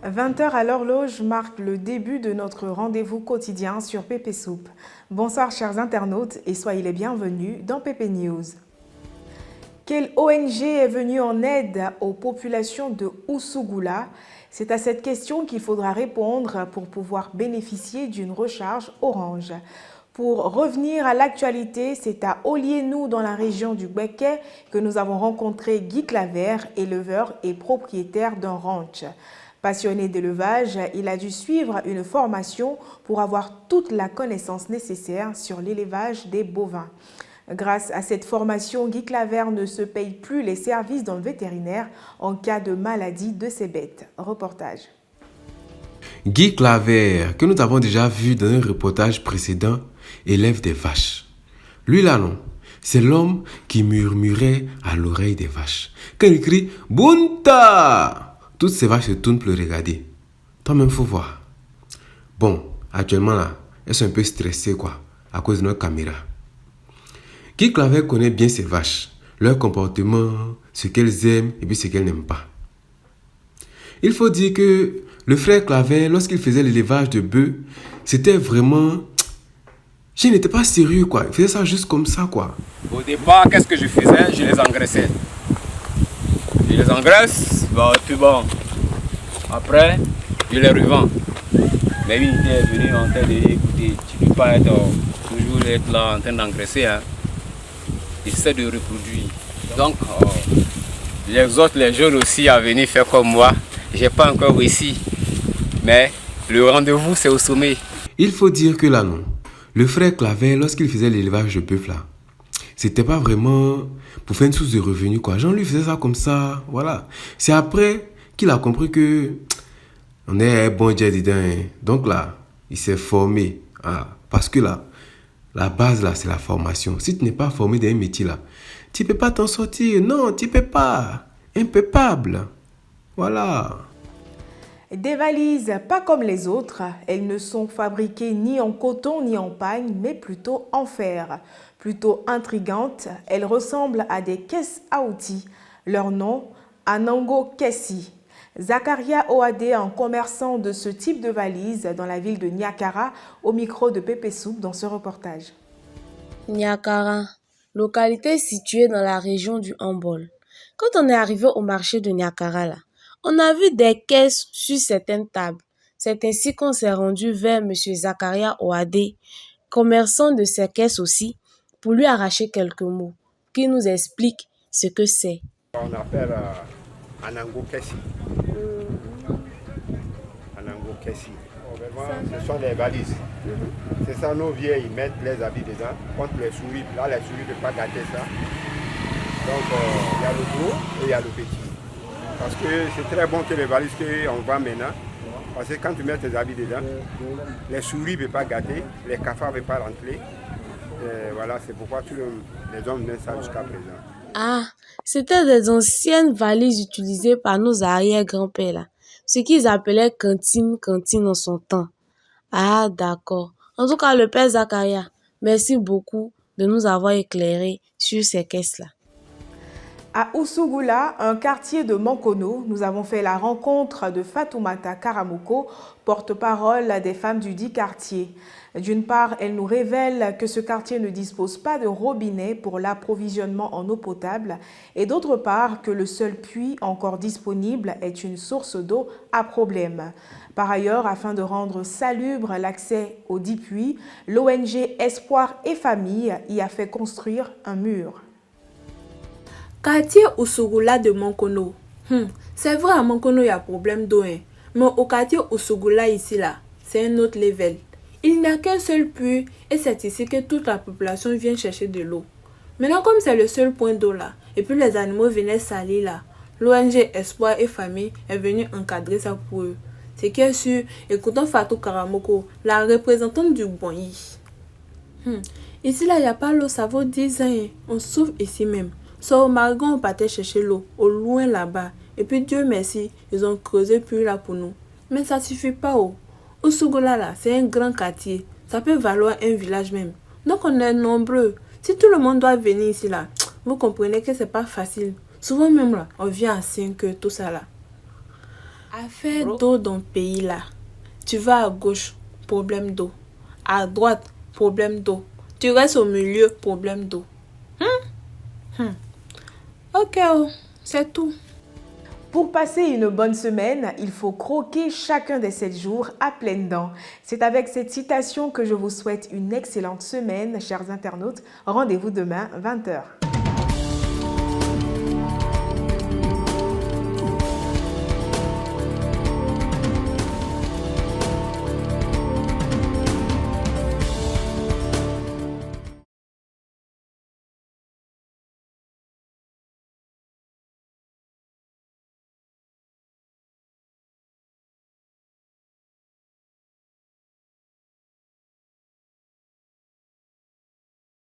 20 heures à l'horloge marque le début de notre rendez-vous quotidien sur Pépé Soup. Bonsoir chers internautes et soyez les bienvenus dans Pépé News. Quelle ONG est venue en aide aux populations de Oussougoula? C'est à cette question qu'il faudra répondre pour pouvoir bénéficier d'une recharge Orange. Pour revenir à l'actualité, c'est à Oliénou dans la région du Béquet que nous avons rencontré Guy Claver, éleveur et propriétaire d'un ranch. Passionné d'élevage, il a dû suivre une formation pour avoir toute la connaissance nécessaire sur l'élevage des bovins. Grâce à cette formation, Guy Claver ne se paye plus les services dans le vétérinaire en cas de maladie de ses bêtes. Reportage. Guy Claver, que nous avons déjà vu dans un reportage précédent, élève des vaches. Lui là non, c'est l'homme qui murmurait à l'oreille des vaches. Quand il crie « Bunta !» toutes ces vaches se tournent pour le regarder. Toi-même, faut voir. Bon, actuellement là, elles sont un peu stressées quoi, à cause de notre caméra. Guy Claver connaît bien ces vaches, leur comportement, ce qu'elles aiment et puis ce qu'elles n'aiment pas. Il faut dire que le frère Claver, lorsqu'il faisait l'élevage de bœufs, c'était vraiment... Je n'étais pas sérieux quoi, il faisait ça juste comme ça quoi. Au départ, qu'est-ce que je faisais? Je les engraissais. Je les engraisse, puis bon. Après, je les revends. Mais une idée est venue en train de dire, écoutez, tu ne peux pas toujours être là en train d'engraisser. Hein. Essaie de reproduire. Donc, les autres, les jeunes aussi à venir faire comme moi. Je n'ai pas encore réussi. Mais le rendez-vous, c'est au sommet. Il faut dire que là non, le frère Claver, lorsqu'il faisait l'élevage de bœuf là, c'était pas vraiment pour faire une source de revenus quoi. Jean lui faisait ça comme ça, voilà. C'est après qu'il a compris que on est un bon jet dedans. Hein. Donc là, il s'est formé. Ah, parce que là, la base là, c'est la formation. Si tu n'es pas formé dans un métier là, tu peux pas t'en sortir. Non, tu peux pas. Impépable. Voilà. Des valises pas comme les autres, elles ne sont fabriquées ni en coton ni en pagne, mais plutôt en fer. Plutôt intrigantes, elles ressemblent à des caisses à outils. Leur nom, Anango Kessi. Zakaria Oadé, un commerçant de ce type de valise dans la ville de Niakara, au micro de Pépé Soup dans ce reportage. Niakara, localité située dans la région du Hambol. Quand on est arrivé au marché de Niakara là, on a vu des caisses sur certaines tables. C'est ainsi qu'on s'est rendu vers M. Zakaria Oadé, commerçant de ces caisses aussi, pour lui arracher quelques mots, qui nous explique ce que c'est. On appelle Anango Kessi. Anango Kessi. Ce sont des valises. C'est ça, nos vieilles, ils mettent les habits dedans contre les souris. Là, les souris ne peuvent pas gâter ça. Donc, il y a le gros et il y a le petit. Parce que c'est très bon que les valises qu'on vend maintenant. Parce que quand tu mets tes habits dedans, les souris ne peuvent pas gâter, les cafards ne peuvent pas rentrer. Et voilà, c'est pourquoi tous les hommes mettent ça jusqu'à présent. Ah, c'était des anciennes valises utilisées par nos arrière-grands-pères là. Ce qu'ils appelaient cantine en son temps. Ah, d'accord. En tout cas, le père Zakaria, merci beaucoup de nous avoir éclairés sur ces caisses-là. À Oussougoula, un quartier de Mankono, nous avons fait la rencontre de Fatoumata Karamoko, porte-parole des femmes du dit quartier. D'une part, elle nous révèle que ce quartier ne dispose pas de robinet pour l'approvisionnement en eau potable et d'autre part que le seul puits encore disponible est une source d'eau à problème. Par ailleurs, afin de rendre salubre l'accès aux 10 puits, l'ONG Espoir et Famille y a fait construire un mur. Quartier Oussougoula de Mankono. C'est vrai, à Mankono, il y a problème d'eau. Hein. Mais au quartier Oussougoula, ici, là, c'est un autre level. Il n'y a qu'un seul puits et c'est ici que toute la population vient chercher de l'eau. Maintenant, comme c'est le seul point d'eau là, et puis les animaux venaient salir là, l'ONG Espoir et Famille est venue encadrer ça pour eux. C'est qui est sûr, écoutons Fatou Karamoko, la représentante du Bonyi. Ici là, il n'y a pas l'eau, ça vaut 10 ans. Hein. On souffre ici même. Soit au Margon, on partait chercher l'eau, au loin là-bas. Et puis Dieu merci, ils ont creusé plus là pour nous. Mais ça suffit pas. Oussougoula là, c'est un grand quartier. Ça peut valoir un village même. Donc on est nombreux. Si tout le monde doit venir ici là, vous comprenez que c'est pas facile. Souvent même là, on vient à 5 heures, tout ça là. Affaire d'eau dans le pays là. Tu vas à gauche, problème d'eau. À droite, problème d'eau. Tu restes au milieu, problème d'eau. Ok, c'est tout. Pour passer une bonne semaine, il faut croquer chacun des 7 jours à pleines dents. C'est avec cette citation que je vous souhaite une excellente semaine, chers internautes. Rendez-vous demain, 20 h.